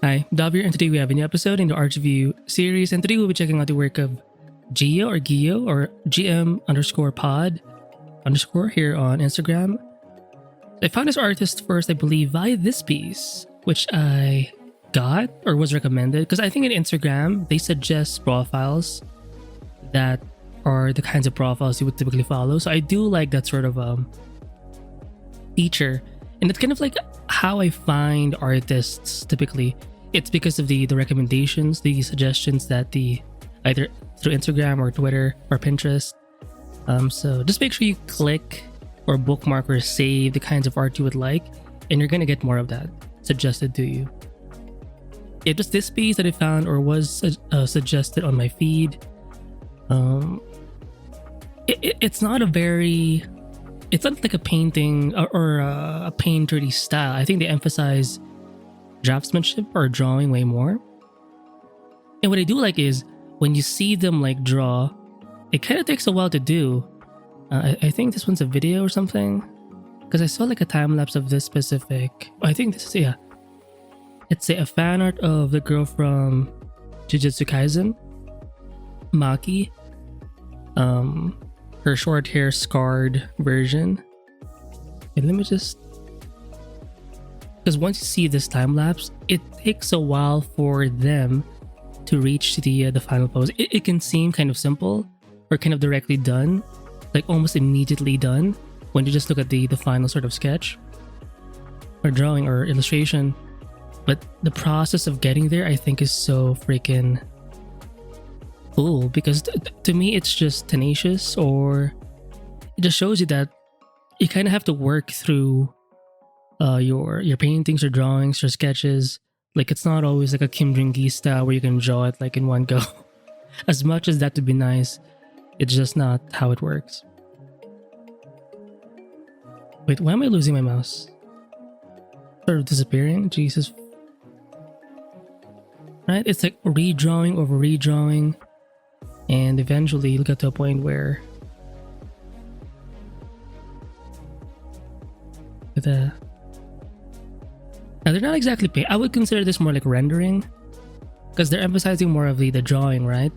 Hi, Davir, and today we have a new episode in the Art Review series, and today we'll be checking out the work of Gio or GM_pod_ here on Instagram. I found this artist first, I believe, via this piece, which I got or was recommended, because I think in Instagram they suggest profiles that are the kinds of profiles you would typically follow. So I do like that sort of feature, and it's kind of like how I find artists typically. It's because of the recommendations, the suggestions that either through Instagram or Twitter or Pinterest. So just make sure you click or bookmark or save the kinds of art you would like, and you're gonna get more of that suggested to you. It was this piece that I found or was suggested on my feed. It's not like a painting or a painterly style. I think they emphasize draftsmanship or drawing way more. And what I do like is when you see them like draw, it kind of takes a while to do. I think this one's a video or something, because I saw like a time lapse of this specific. I think this is it's a fan art of the girl from Jujutsu Kaisen, Maki. Her short hair scarred version. Okay, let me just, because once you see this time lapse, it takes a while for them to reach the final pose. It can seem kind of simple or kind of directly done, like almost immediately done when you just look at the final sort of sketch or drawing or illustration. But the process of getting there, I think, is so freaking cool, because to me it's just tenacious, or it just shows you that you kind of have to work through your paintings or drawings or sketches. Like, it's not always like a Kim Jong-gi style where you can draw it like in one go. As much as that would be nice, it's just not how it works. Wait, why am I losing my mouse? Sort of disappearing? Jesus. Right? It's like redrawing over redrawing, and eventually you'll get to a point where now they're not exactly I would consider this more like rendering, because they're emphasizing more of the drawing, right?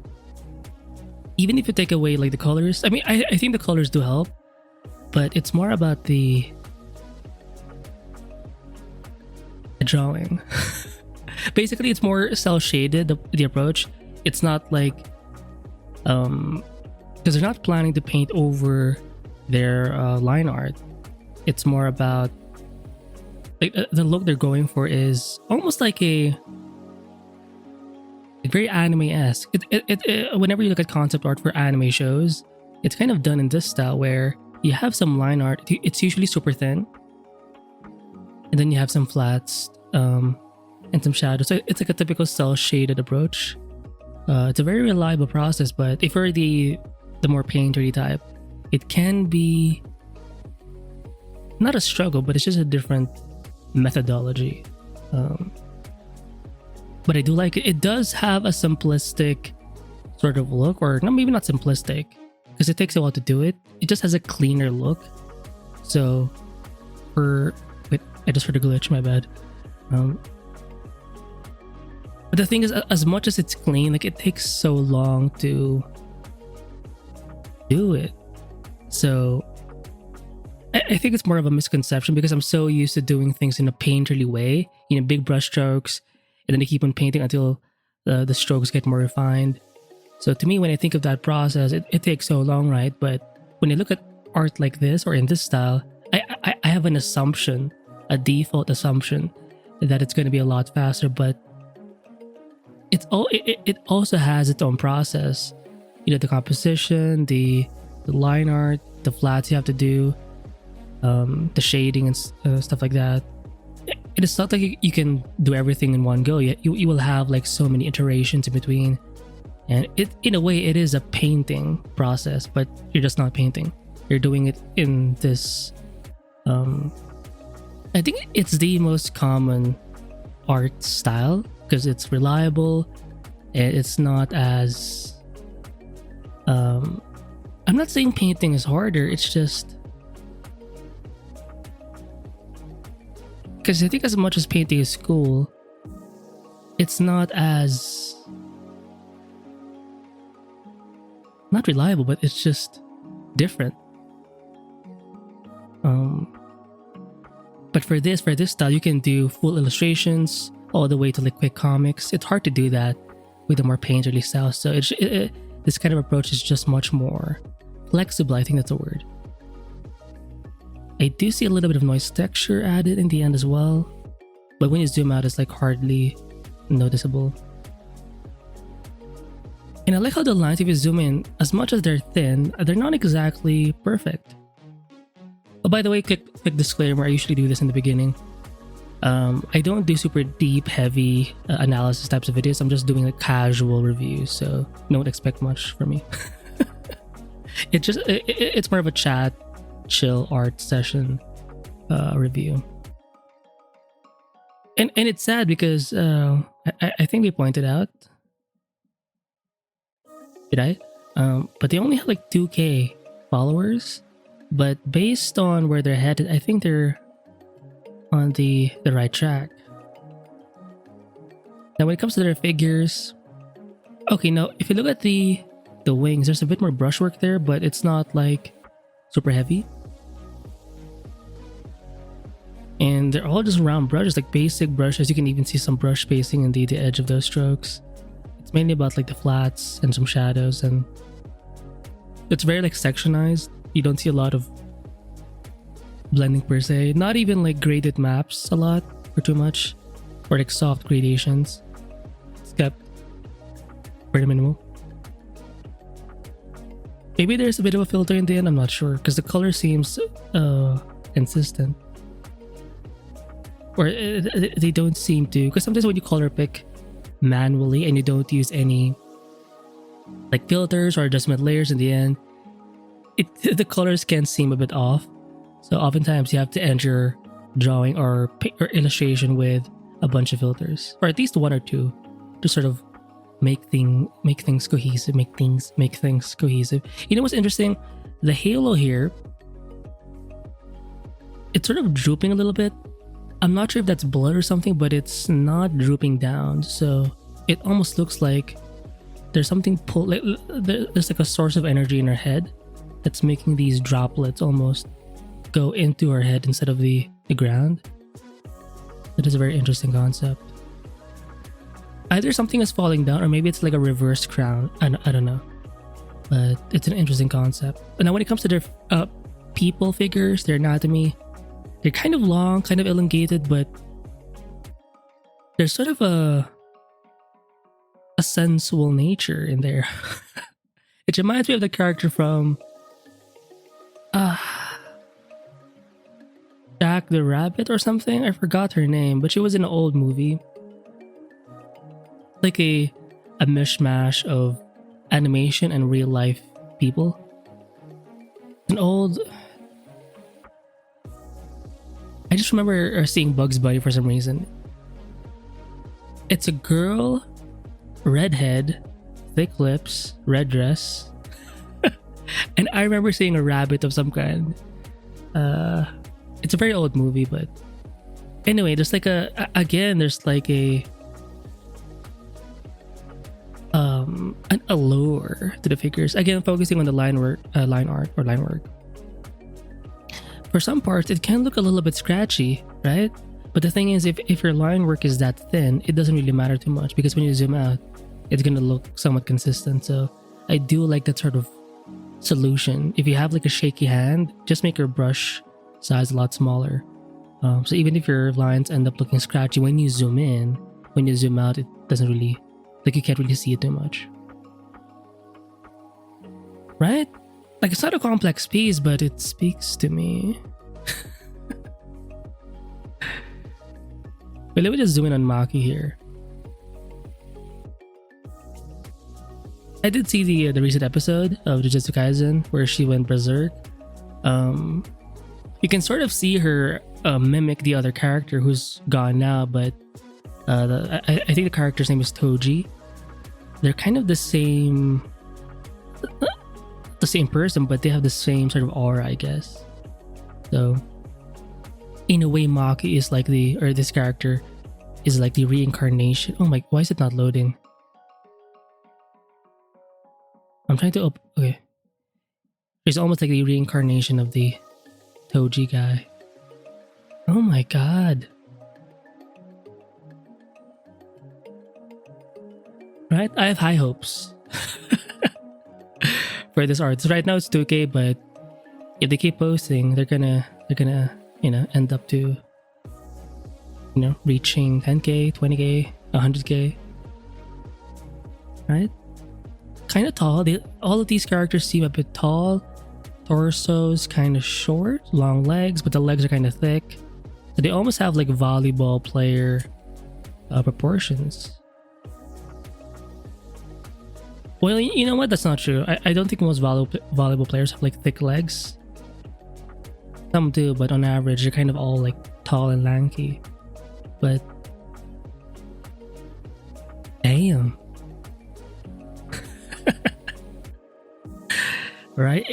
Even if you take away like the colors, I mean, I think the colors do help, but it's more about the drawing. Basically, it's more cel-shaded, the approach. It's not like because they're not planning to paint over their line art. It's more about like the look they're going for is almost like a very anime-esque. Whenever you look at concept art for anime shows, it's kind of done in this style where you have some line art. It's usually super thin, and then you have some flats and some shadows. So it's like a typical cel-shaded approach. It's a very reliable process, but if you're the more painterly type, it can be not a struggle, but it's just a different methodology. But I do like it. It does have a simplistic sort of look, or maybe not simplistic, because it takes a while to do it. It just has a cleaner look. So wait, I just heard a glitch, my bad. But the thing is, as much as it's clean, like, it takes so long to do it. So I think it's more of a misconception, because I'm so used to doing things in a painterly way, big brush strokes, and then I keep on painting until the strokes get more refined. So to me, when I think of that process, it takes so long, right? But when I look at art like this or in this style, I have an assumption, a default assumption, that it's going to be a lot faster. But it also has its own process. The composition, the line art, the flats you have to do, the shading and stuff like that. It is not like you can do everything in one go. You will have like so many iterations in between, and in a way it is a painting process, but you're just not painting. You're doing it in this. I think it's the most common art style because it's reliable. It's not as. I'm not saying painting is harder. It's just. Because I think as much as painting is cool, it's not as not reliable, but it's just different. But for this style, you can do full illustrations all the way to like quick comics. It's hard to do that with a more painterly style. So this kind of approach is just much more flexible. I think that's a word. I do see a little bit of noise texture added in the end as well, but when you zoom out, it's like hardly noticeable. And I like how the lines, if you zoom in, as much as they're thin, they're not exactly perfect. Oh, by the way, quick disclaimer, I usually do this in the beginning. I don't do super deep, heavy analysis types of videos. I'm just doing like casual reviews, so don't expect much from me. It's more of a chat, chill art session review. And it's sad because I think we pointed out, did I? But they only have like 2K followers. But based on where they're headed, I think they're on the right track. Now when it comes to their figures, okay, now if you look at the wings, there's a bit more brushwork there, but it's not like super heavy. And they're all just round brushes, like basic brushes. You can even see some brush spacing in the edge of those strokes. It's mainly about like the flats and some shadows, and it's very like sectionized. You don't see a lot of blending per se. Not even like graded maps a lot or too much, or like soft gradations. It's kept pretty minimal. Maybe there's a bit of a filter in the end, I'm not sure, because the color seems consistent. Or they don't seem to, because sometimes when you color pick manually and you don't use any like filters or adjustment layers in the end, the colors can seem a bit off. So oftentimes you have to end your drawing or illustration with a bunch of filters, or at least one or two, to sort of make things cohesive. Make things cohesive. You know what's interesting? The halo here, it's sort of drooping a little bit. I'm not sure if that's blood or something, but it's not drooping down. So it almost looks like there's something there's like a source of energy in her head that's making these droplets almost go into her head instead of the ground. That is a very interesting concept. Either something is falling down, or maybe it's like a reverse crown. I don't know, but it's an interesting concept. And now when it comes to their people figures, their anatomy, they're kind of long, kind of elongated, but there's sort of a sensual nature in there. It reminds me of the character from Jack the Rabbit or something. I forgot her name, but she was in an old movie. Like a mishmash of animation and real life people. An old... I just remember seeing Bugs Bunny for some reason. It's a girl, redhead, thick lips, red dress. And I remember seeing a rabbit of some kind. It's a very old movie, but anyway, there's like there's like an allure to the figures. Again, focusing on the line work. For some parts, it can look a little bit scratchy, right? But the thing is, if your line work is that thin, it doesn't really matter too much, because when you zoom out, it's gonna look somewhat consistent. So I do like that sort of solution. If you have like a shaky hand, just make your brush size a lot smaller. So even if your lines end up looking scratchy, when you zoom in, when you zoom out, it doesn't really, like, you can't really see it too much. Right? Like, it's not a complex piece, but it speaks to me. But let me just zoom in on Maki here. I did see the recent episode of Jujutsu Kaisen where she went berserk. You can sort of see her mimic the other character who's gone now, but I think the character's name is Toji. They're kind of the same person, but they have the same sort of aura, I guess. So in a way, Maki is like this character is like the reincarnation. Oh my, why is it not loading? I'm trying to okay. It's almost like the reincarnation of the Toji guy. Oh my god. Right? I have high hopes for this art. So right now it's 2K, but if they keep posting, they're gonna, you know, end up to, you know, reaching 10K, 20K, 100K. Right? Kind of tall. All of these characters seem a bit tall. Torso's kind of short, long legs, but the legs are kind of thick. So they almost have like volleyball player proportions. Well, you know what? That's not true. I don't think most volleyball players have like thick legs. Some do, but on average, they're kind of all like tall and lanky. But damn. Right?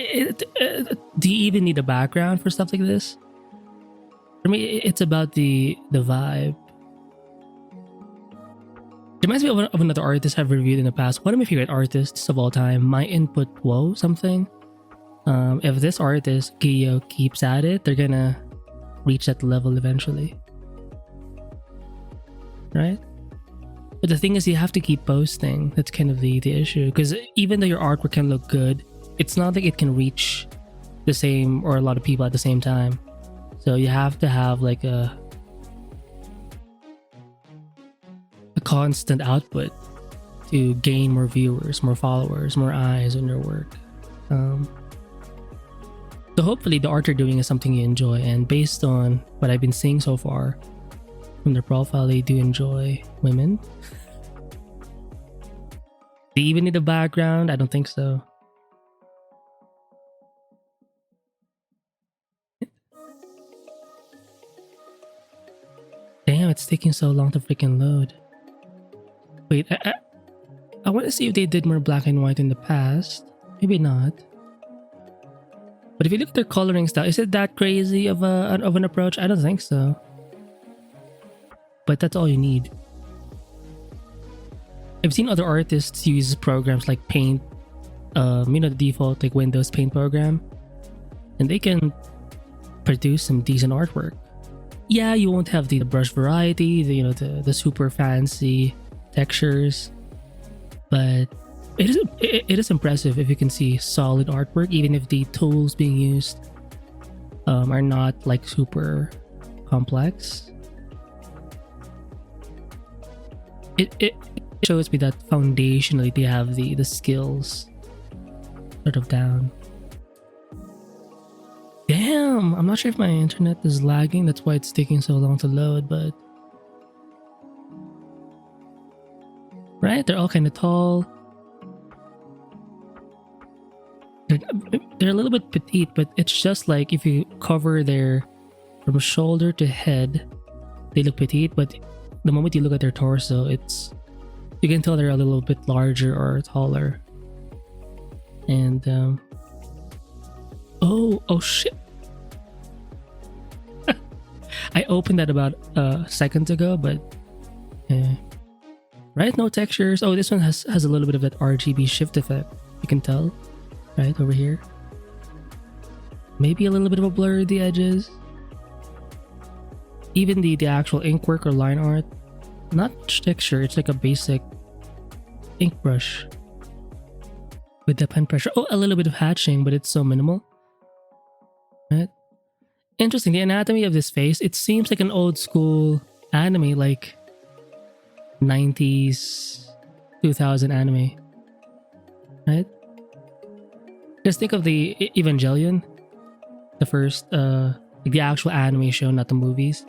Do you even need a background for stuff like this? For me, it's about the vibe. It reminds me of another artist I've reviewed in the past. One of my favorite artists of all time, My Input Whoa something. If this artist, Giyo, keeps at it, they're gonna reach that level eventually. Right? But the thing is, you have to keep posting. That's kind of the issue. Because even though your artwork can look good, it's not like it can reach the same or a lot of people at the same time. So you have to have like a constant output to gain more viewers, more followers, more eyes on your work. So hopefully the art you're doing is something you enjoy, and based on what I've been seeing so far from their profile, they do enjoy women. Do you even need a background? I don't think so. Damn, it's taking so long to freaking load. Wait, I want to see if they did more black and white in the past. Maybe not. But if you look at their coloring style, is it that crazy of an approach? I don't think so. But that's all you need. I've seen other artists use programs like Paint, you know, the default like Windows Paint program, and they can produce some decent artwork. Yeah, you won't have the brush variety, the super fancy textures, but it is impressive if you can see solid artwork, even if the tools being used are not like super complex. It shows me that foundationally they have the skills sort of down. Damn, I'm not sure if my internet is lagging, that's why it's taking so long to load, but right, they're all kind of tall. They're a little bit petite, but it's just like if you cover their from shoulder to head, they look petite, but the moment you look at their torso, you can tell they're a little bit larger or taller. And oh shit. I opened that about seconds ago, but right, no textures. Oh, this one has a little bit of that RGB shift effect, you can tell right over here. Maybe a little bit of a blur at the edges. Even the actual ink work or line art, not much texture. It's like a basic ink brush with the pen pressure. Oh, a little bit of hatching, but it's so minimal. Right? Interesting. The anatomy of this face, it seems like an old school anime, like 90s, 2000 anime. Right? Just think of the Evangelion, the first, the actual anime show, not the movies.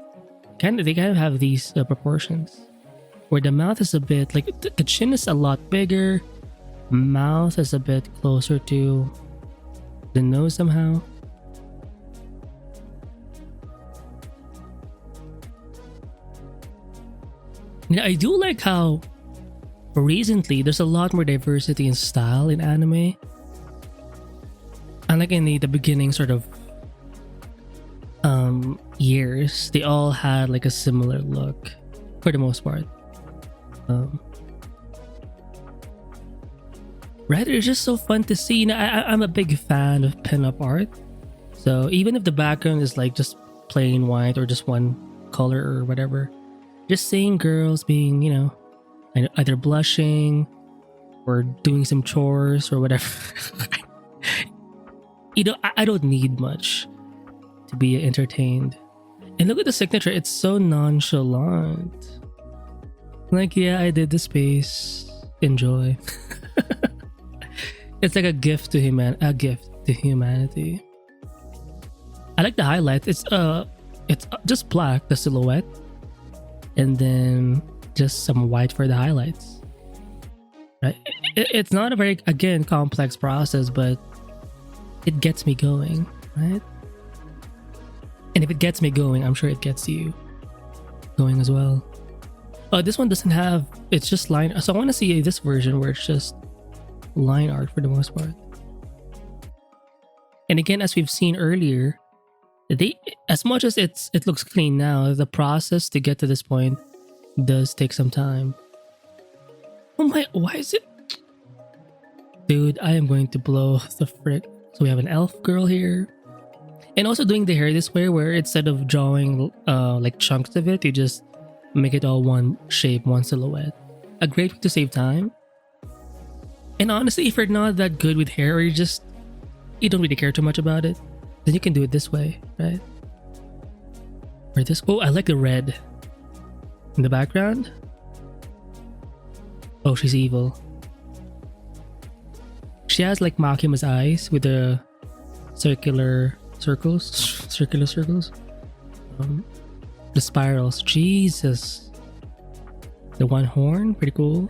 They kind of have these proportions, where the mouth is a bit like the chin is a lot bigger, mouth is a bit closer to the nose somehow. Yeah, I do like how recently there's a lot more diversity in style in anime. Unlike in the beginning sort of years, they all had like a similar look. for the most part. Right, it's just so fun to see. You know, I'm a big fan of pinup art, so even if the background is like just plain white or just one color or whatever, just seeing girls being, you know, either blushing or doing some chores or whatever. You know, I don't need much to be entertained. And look at the signature, it's so nonchalant. Like, yeah, I did the space. Enjoy. It's like a gift to humanity. I like the highlights. It's just black, the silhouette, and then just some white for the highlights. Right? It's not a very, again, complex process, but it gets me going, right? And if it gets me going, I'm sure it gets you going as well. This one doesn't have, it's just line. So I want to see this version where it's just line art for the most part. And again, as we've seen earlier, as much as it looks clean now, the process to get to this point does take some time. Oh my, why is it? Dude, I am going to blow the frick. So we have an elf girl here. And also doing the hair this way, where instead of drawing like chunks of it, you just make it all one shape, one silhouette. A great way to save time. And honestly, if you're not that good with hair, or you don't really care too much about it, then you can do it this way, right? Or this. Oh, I like the red in the background. Oh, she's evil. She has like Makima's eyes with the circular circles. The spirals. Jesus. The one horn, pretty cool.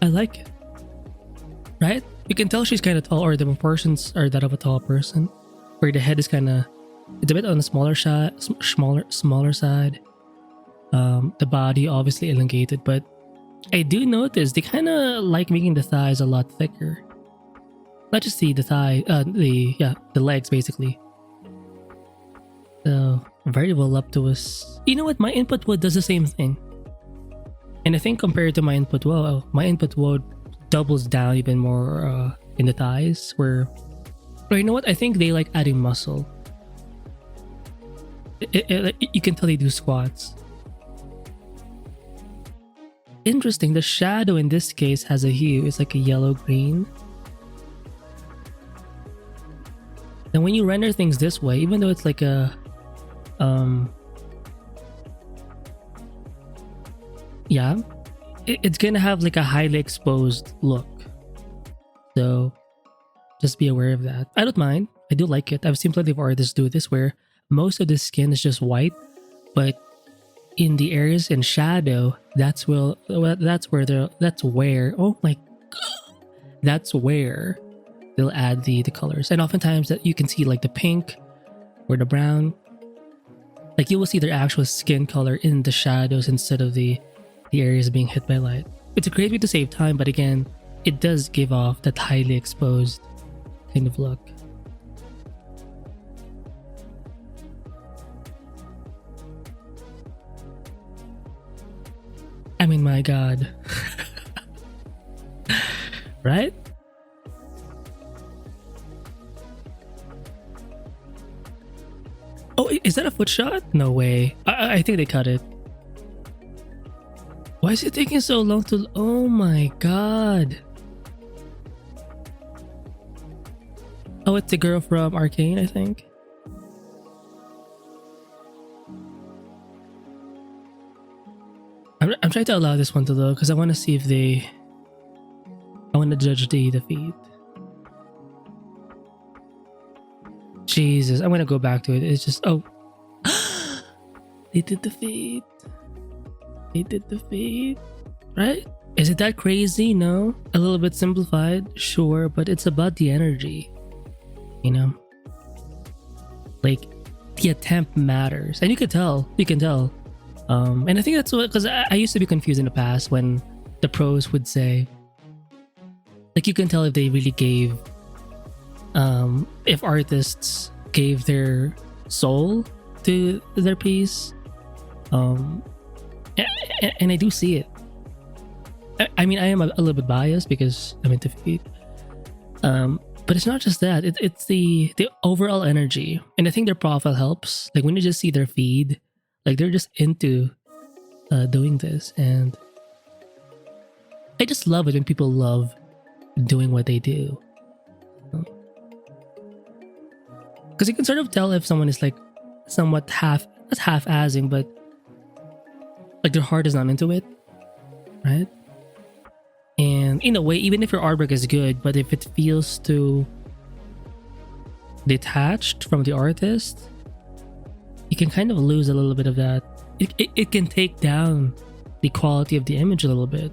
I like it. Right? You can tell she's kind of tall, or the proportions are that of a tall person. Where the head is kind of, it's a bit on the smaller side. The body obviously elongated, but I do notice they kind of like making the thighs a lot thicker. Not just the legs basically. So very voluptuous. You know what? My input wood does the same thing. And I think compared to my input wood doubles down even more in the thighs. Or you know what? I think they like adding muscle. You can tell they do squats. Interesting. The shadow in this case has a hue. It's like a yellow-green. And when you render things this way, even though it's like a it's gonna have like a highly exposed look. So just be aware of that. I don't mind. I do like it. I've seen plenty of artists do this where most of the skin is just white, but in the areas in shadow, that's where they'll add the colors. And oftentimes that you can see like the pink or the brown. Like you will see their actual skin color in the shadows instead of the areas being hit by light. It's a great way to save time, but again, it does give off that highly exposed kind of look. I mean, my God. Right? Oh, is that a foot shot? No way. I think they cut it. Why is it taking so long to... Oh my God. Oh, it's the girl from Arcane, I think. I'm trying to allow this one to load because I want to see if they... I want to judge the feed. Jesus, I'm going to go back to it. It's just... Oh. They did the feed. They did the feed. Right? Is it that crazy? No. A little bit simplified? Sure. But it's about the energy. You know? Like, the attempt matters. And you can tell. You can tell. And I think that's what... Because I used to be confused in the past when the pros would say... Like, you can tell if they really gave... if artists gave their soul to their piece. And I do see it. I mean, I am a little bit biased because I'm into feed. But it's not just that. It's the overall energy, and I think their profile helps. Like when you just see their feed, like they're just into doing this, and I just love it when people love doing what they do. Because you can sort of tell if someone is like somewhat not half-assing, but like their heart is not into it, right? And in a way, even if your artwork is good, but if it feels too detached from the artist, you can kind of lose a little bit of that. It can take down the quality of the image a little bit.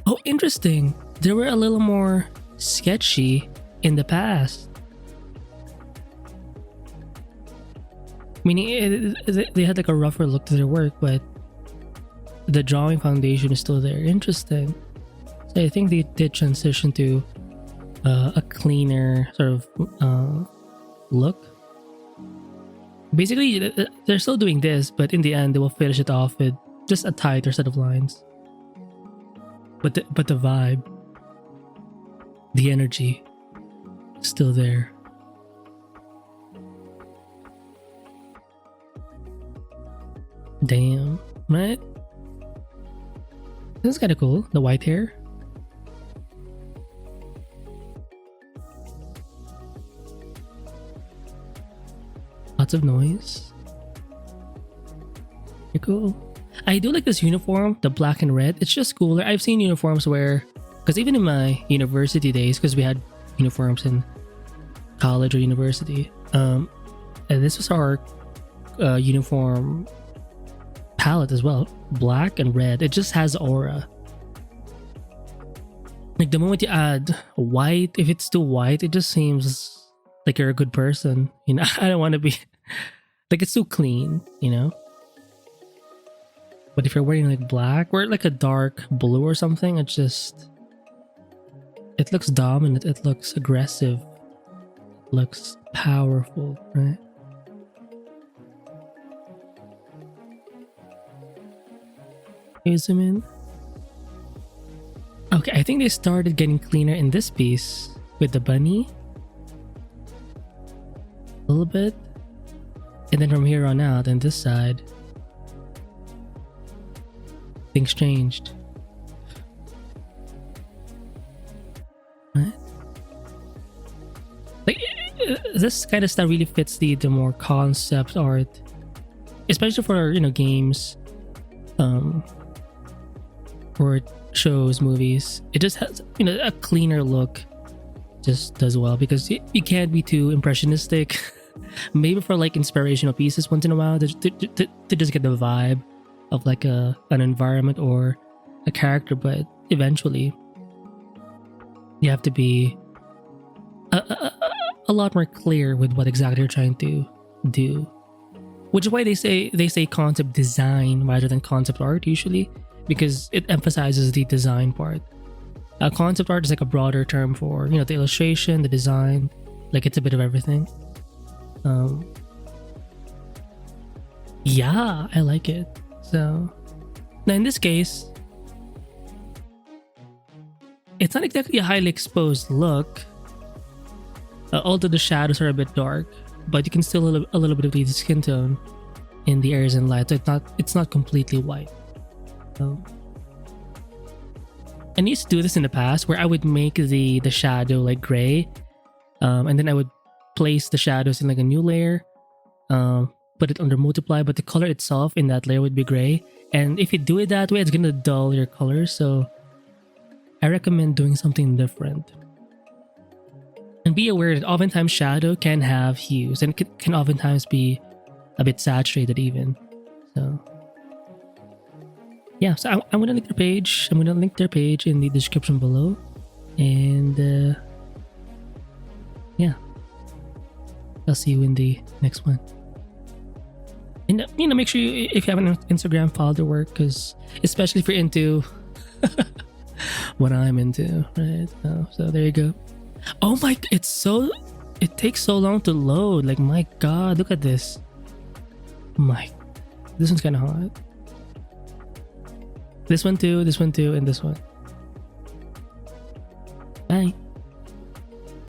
Oh, interesting. They were a little more sketchy in the past. Meaning they had like a rougher look to their work, but the drawing foundation is still there. Interesting. So I think they did transition to a cleaner sort of look. Basically, they're still doing this, but in the end, they will finish it off with just a tighter set of lines. But the vibe, the energy, is still there. Damn, right? This is kind of cool. The white hair. Lots of noise. Pretty cool. I do like this uniform, the black and red. It's just cooler. I've seen uniforms where, because even in my university days, because we had uniforms in college or university, and this was our uniform palette as well, black and red. It just has aura. Like the moment you add white, if it's too white, it just seems like you're a good person. You know, I don't want to be like, it's too clean, you know. But if you're wearing like black or like a dark blue or something, it looks dominant, it looks aggressive, it looks powerful, right? Can you zoom in? Okay, I think they started getting cleaner in this piece with the bunny. A little bit. And then from here on out, and this side, things changed. Right? Like, this kind of stuff really fits the more concept art. Especially for, you know, games. Or shows, movies. It just has, you know, a cleaner look. Just does well because you can't be too impressionistic. Maybe for like inspirational pieces once in a while to just get the vibe of like an environment or a character, but eventually you have to be a lot more clear with what exactly you're trying to do. Which is why they say concept design rather than concept art usually, because it emphasizes the design part. Concept art is like a broader term for, you know, the illustration, the design, like it's a bit of everything. Yeah, I like it. So now in this case, it's not exactly a highly exposed look, although the shadows are a bit dark, but you can still a little bit of the skin tone in the areas and light, so it's not completely white. I used to do this in the past where I would make the shadow like gray, and then I would place the shadows in like a new layer, put it under multiply, but the color itself in that layer would be gray. And if you do it that way, it's gonna dull your colors. So I recommend doing something different. And be aware that oftentimes shadow can have hues, and it can oftentimes be a bit saturated even. So yeah, so I'm gonna link their page. I'm gonna link their page in the description below, and yeah, I'll see you in the next one. And you know, make sure if you have an Instagram, follow their work, because especially if you're into what I'm into, right? So there you go. Oh my, it takes so long to load. Like, my god, look at this. My, this one's kind of hot. This one too, and this one. Bye.